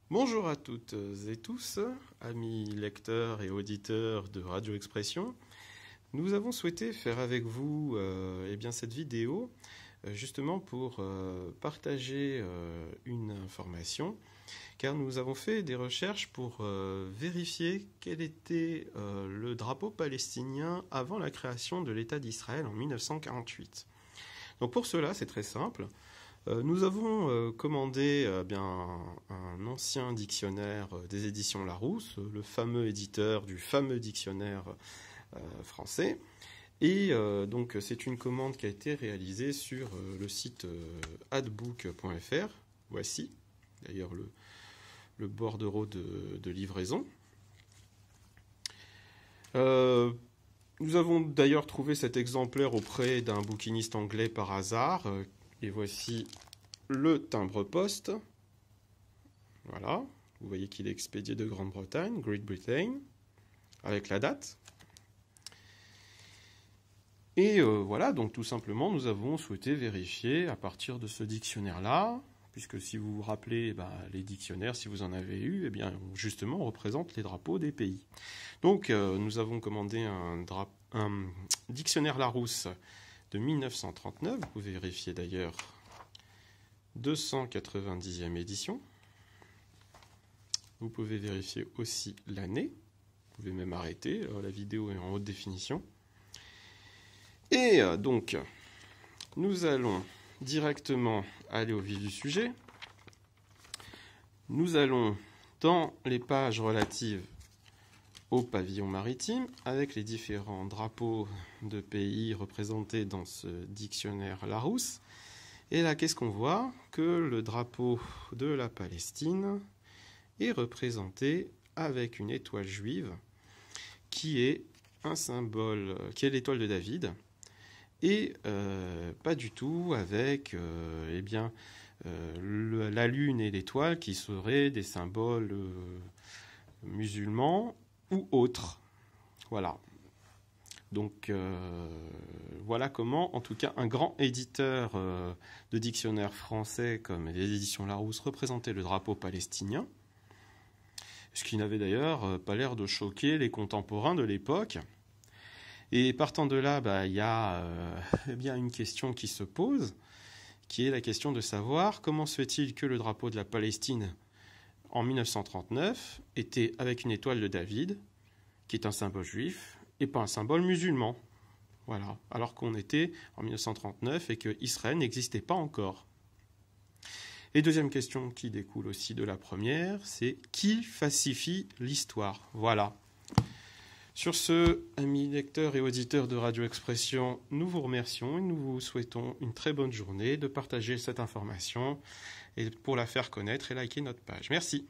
Bonjour à toutes et tous, amis lecteurs et auditeurs de Radio Expression. Nous avons souhaité faire avec vous cette vidéo justement pour partager une information, car nous avons fait des recherches pour vérifier quel était le drapeau palestinien avant la création de l'État d'Israël en 1948. Donc pour cela, c'est très simple. Nous avons commandé un ancien dictionnaire des éditions Larousse, le fameux éditeur du fameux dictionnaire français. Et donc c'est une commande qui a été réalisée sur le site adbook.fr. Voici d'ailleurs le bordereau de livraison. Nous avons d'ailleurs trouvé cet exemplaire auprès d'un bouquiniste anglais par hasard. Et voici le timbre-poste. Voilà. Vous voyez qu'il est expédié de Grande-Bretagne, Great Britain, avec la date. Et voilà, donc tout simplement, nous avons souhaité vérifier à partir de ce dictionnaire-là, puisque si vous vous rappelez, les dictionnaires, si vous en avez eu, justement, représentent les drapeaux des pays. Donc, nous avons commandé un dictionnaire Larousse de 1939, vous pouvez vérifier d'ailleurs 290e édition. Vous pouvez vérifier aussi l'année, vous pouvez même arrêter, la vidéo est en haute définition. Et donc, nous allons directement aller au vif du sujet. Nous allons dans les pages relatives au pavillon maritime, avec les différents drapeaux de pays représentés dans ce dictionnaire Larousse. Et là, qu'est-ce qu'on voit? Que le drapeau de la Palestine est représenté avec une étoile juive qui est un symbole, qui est l'étoile de David, et pas du tout avec la lune et l'étoile qui seraient des symboles musulmans ou autres. Voilà. Donc voilà comment, en tout cas, un grand éditeur de dictionnaires français comme les éditions Larousse représentait le drapeau palestinien, ce qui n'avait d'ailleurs pas l'air de choquer les contemporains de l'époque. Et partant de là, il y a une question qui se pose, qui est la question de savoir comment se fait-il que le drapeau de la Palestine en 1939 était avec une étoile de David, qui est un symbole juif, et pas un symbole musulman. Voilà. Alors qu'on était en 1939 et que Israël n'existait pas encore. Et deuxième question qui découle aussi de la première, c'est qui falsifie l'histoire? Voilà. Sur ce, amis lecteurs et auditeurs de Radio Expression, nous vous remercions et nous vous souhaitons une très bonne journée, de partager cette information et pour la faire connaître et liker notre page. Merci.